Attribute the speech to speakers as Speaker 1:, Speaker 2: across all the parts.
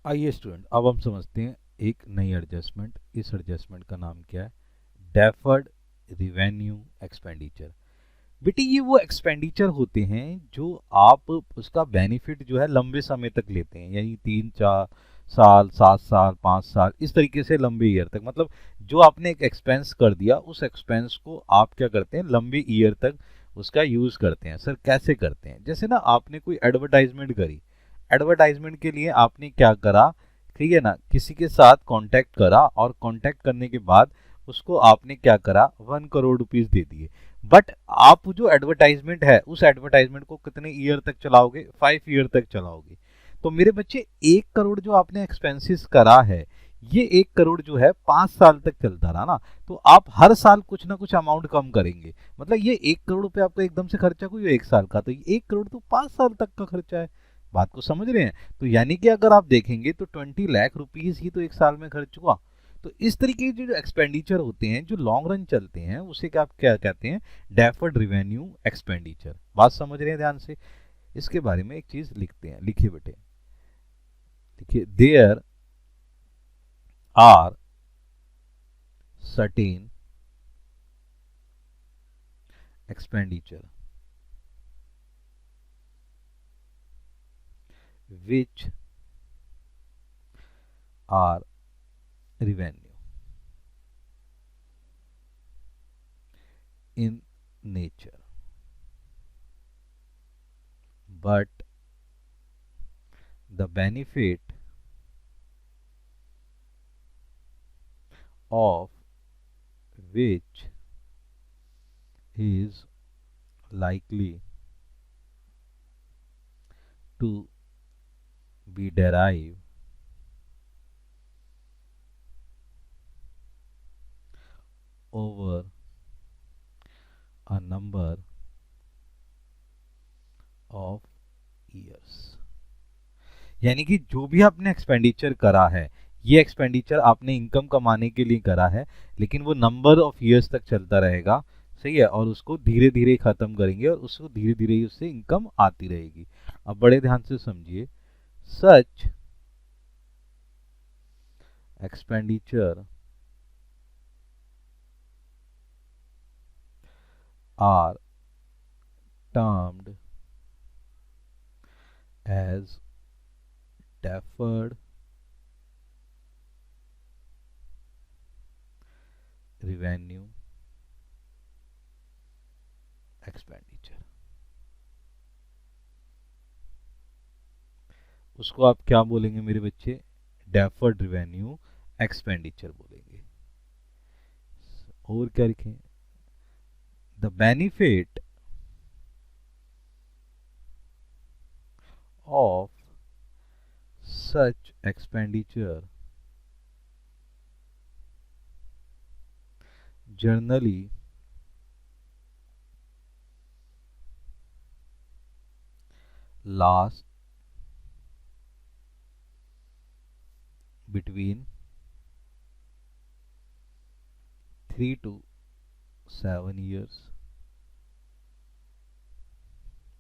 Speaker 1: आइए स्टूडेंट, अब हम समझते हैं एक नई एडजस्टमेंट। इस एडजस्टमेंट का नाम क्या है? Deferred revenue expenditure. बेटे ये वो एक्सपेंडिचर होते हैं जो आप उसका बेनिफिट जो है लंबे समय तक लेते हैं, यानी 3-4 साल, 7 साल, 5 साल, इस तरीके से लंबे ईयर तक। मतलब जो आपने एक एक्सपेंस कर दिया, उस एक्सपेंस को आप क्या करते हैं, लंबे ईयर तक उसका यूज करते हैं। सर कैसे करते हैं? जैसे ना आपने कोई एडवर्टाइजमेंट करी, एडवर्टाइजमेंट के लिए आपने क्या करा, ठीक है ना, किसी के साथ कांटेक्ट करा, और कांटेक्ट करने के बाद उसको आपने क्या करा, 1 करोड़ रुपीस दे दिए। बट आप जो एडवर्टाइजमेंट है, उस एडवर्टाइजमेंट को कितने ईयर तक चलाओगे? 5 ईयर तक चलाओगे। तो मेरे बच्चे 1 करोड़ जो आपने एक्सपेंसेस करा है, ये 1 करोड़ जो है 5 साल तक चलता रहा ना, तो आप हर साल कुछ ना कुछ अमाउंट कम करेंगे। मतलब ये 1 करोड़ रुपए आपका एकदम से खर्चा कोई 1 साल का, तो ये 1 करोड़ तो 5 साल तक का खर्चा है। बात को समझ रहे हैं? तो यानी कि अगर आप देखेंगे तो 20 लाख रुपीज ही तो 1 साल में खर्च हुआ। तो इस तरीके के जो एक्सपेंडिचर होते हैं, जो लॉन्ग रन चलते हैं, उसे क्या क्या कहते हैं? Deferred revenue expenditure. बात समझ रहे हैं ध्यान से? इसके बारे में एक चीज लिखते हैं, लिखिए बेटे, देखिए, there are certain expenditure which are revenue in nature, but the benefit of which is likely to be derived over a number of years। यानी कि जो भी आपने एक्सपेंडिचर करा है, ये एक्सपेंडिचर आपने इनकम कमाने के लिए करा है, लेकिन वो नंबर ऑफ ईयर्स तक चलता रहेगा। सही है, और उसको धीरे धीरे खत्म करेंगे, और उसको धीरे धीरे उससे इनकम आती रहेगी। अब बड़े ध्यान से समझिए, सच expenditure are termed as deferred revenue expenditure। उसको आप क्या बोलेंगे मेरे बच्चे? डेफर्ड रिवेन्यू एक्सपेंडिचर बोलेंगे। और क्या लिखें? The benefit of such expenditure generally lasts between 3 to 7 years।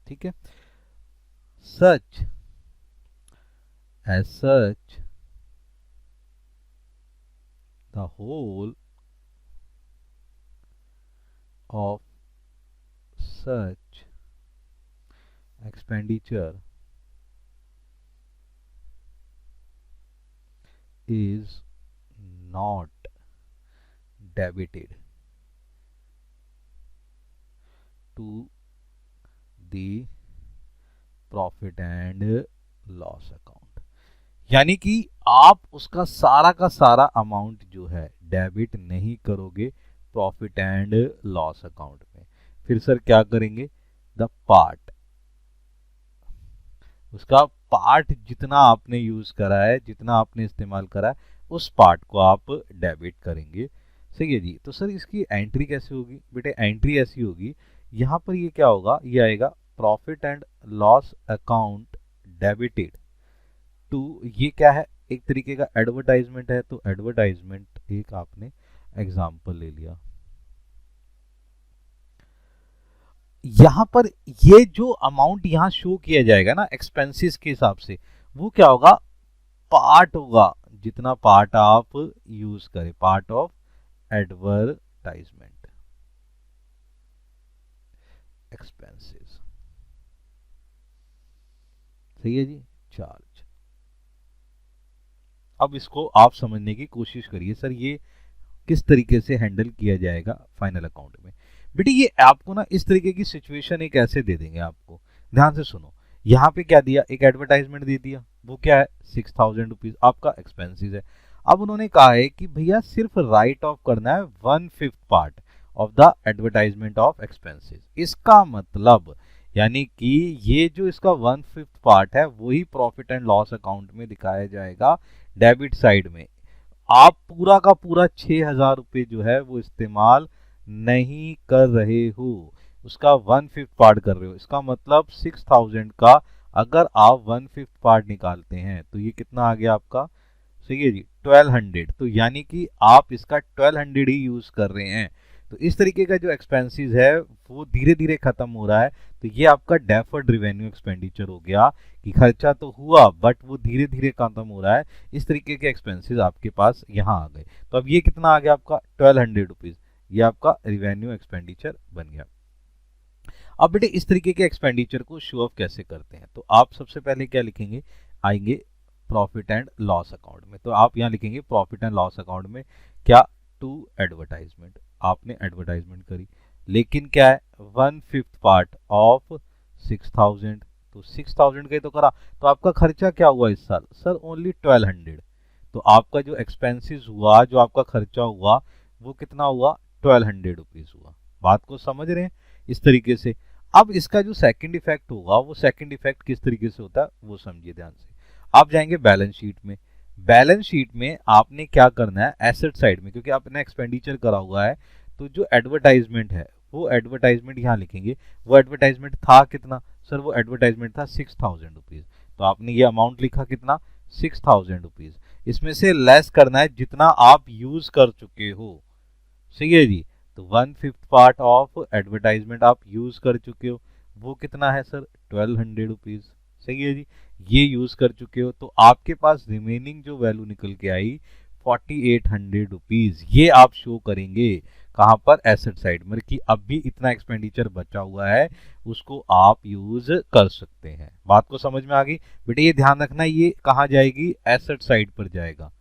Speaker 1: ठीक है? such as such the whole of such expenditure is not debited to the profit and loss account. यानी कि आप उसका सारा का सारा अमाउंट जो है डेबिट नहीं करोगे प्रॉफिट एंड लॉस अकाउंट में। फिर सर क्या करेंगे? द पार्ट, उसका पार्ट जितना आपने यूज करा है, जितना आपने इस्तेमाल करा है, उस पार्ट को आप डेबिट करेंगे। सही है जी। तो सर इसकी एंट्री कैसे होगी? बेटे एंट्री ऐसी होगी, यहाँ पर ये क्या होगा, ये आएगा profit and loss account debited to, ये क्या है, एक तरीके का एडवर्टाइजमेंट है, तो एडवर्टाइजमेंट एक आपने एग्जाम्पल ले लिया। यहां पर ये जो अमाउंट यहां शो किया जाएगा ना एक्सपेंसेस के हिसाब से, वो क्या होगा? पार्ट होगा, जितना पार्ट आप यूज करें, पार्ट ऑफ एडवर्टाइजमेंट एक्सपेंसेस। सही है जी। चार्ज। अब इसको आप समझने की कोशिश करिए, सर ये किस तरीके से हैंडल किया जाएगा फाइनल अकाउंट में। बेटे ये आपको ना इस तरीके की सिचुएशन एक ऐसे दे देंगे आपको, ध्यान से सुनो। यहाँ पे क्या दिया, एक एडवर्टाइजमेंट दे दिया, वो क्या है 6000 रुपीज आपका एक्सपेंसेस है। अब उन्होंने कहा है कि भैया सिर्फ राइट ऑफ करना है 1/5 part of the advertisement of expenses. इसका मतलब यानी कि ये जो इसका 1/5 पार्ट है वही प्रॉफिट एंड लॉस अकाउंट में दिखाया जाएगा डेबिट साइड में। आप पूरा का पूरा 6000 रुपये जो है वो इस्तेमाल नहीं कर रहे हो, उसका 1/5 पार्ट कर रहे हो। इसका मतलब 6000 का अगर आप 1/5 पार्ट निकालते हैं तो ये कितना आ गया आपका, सही है जी 1200। तो यानी कि आप इसका 1200 ही यूज कर रहे हैं। तो इस तरीके का जो एक्सपेंसेस है वो धीरे धीरे खत्म हो रहा है। तो ये आपका डेफर्ड रिवेन्यू एक्सपेंडिचर हो गया कि खर्चा तो हुआ बट वो धीरे धीरे खत्म हो रहा है। इस तरीके के एक्सपेंसेस आपके पास यहाँ आ गए। तो अब ये कितना आ गया आपका 1200 रुपीज, ये आपका रिवेन्यू एक्सपेंडिचर बन गया। अब बेटे इस तरीके के एक्सपेंडिचर को शो ऑफ कैसे करते हैं, तो आप सबसे पहले क्या लिखेंगे, आएंगे प्रॉफिट एंड लॉस अकाउंट में। तो आप यहाँ लिखेंगे प्रॉफिट एंड लॉस अकाउंट में क्या, टू एडवर्टाइजमेंट। आपने एडवर्टाइजमेंट करी, लेकिन क्या है 1/5 पार्ट ऑफ 6000। तो 6000 का ही तो करा, तो आपका खर्चा क्या हुआ इस साल, सर ओनली 1200। तो आपका जो एक्सपेंसेस हुआ, जो आपका खर्चा हुआ वो कितना हुआ 1200 रुपीज हुआ। बात को समझ रहे हैं इस तरीके से। अब इसका जो सेकंड इफेक्ट होगा, वो सेकंड इफेक्ट किस तरीके से होता है वो समझिए ध्यान से। आप जाएंगे बैलेंस शीट में। बैलेंस शीट में आपने क्या करना है, एसेट साइड में, क्योंकि आपने एक्सपेंडिचर करा हुआ है, तो जो एडवर्टाइजमेंट है वो एडवर्टाइजमेंट यहाँ लिखेंगे। वो एडवर्टाइजमेंट था कितना, सर वो एडवर्टाइजमेंट था 6000 रुपीज। तो आपने ये अमाउंट लिखा कितना 6000 रुपीज। इसमें से लेस करना है जितना आप यूज कर चुके हो, सही है जी। तो 1/5 पार्ट ऑफ एडवर्टाइजमेंट आप यूज कर चुके हो, वो कितना है सर 1200 रुपीज, सही है जी। ये यूज कर चुके हो, तो आपके पास रिमेनिंग जो वैल्यू निकल के आई 4800 रुपीज। ये आप शो करेंगे कहां पर, एसेट साइड में, कि अब भी इतना एक्सपेंडिचर बचा हुआ है, उसको आप यूज कर सकते हैं। बात को समझ में आ गई बेटे। ये ध्यान रखना, ये कहां जाएगी, एसेट साइड पर जाएगा,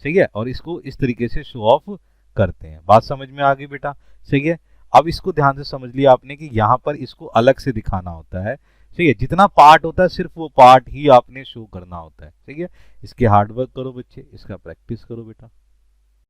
Speaker 1: सही है। और इसको इस तरीके से शो ऑफ करते हैं। बात समझ में आ गई बेटा, सही है। अब इसको ध्यान से समझ लिया आपने कि यहाँ पर इसको अलग से दिखाना होता है, सही है। जितना पार्ट होता है सिर्फ वो पार्ट ही आपने शो करना होता है, सही है। इसके हार्डवर्क करो बच्चे, इसका प्रैक्टिस करो बेटा।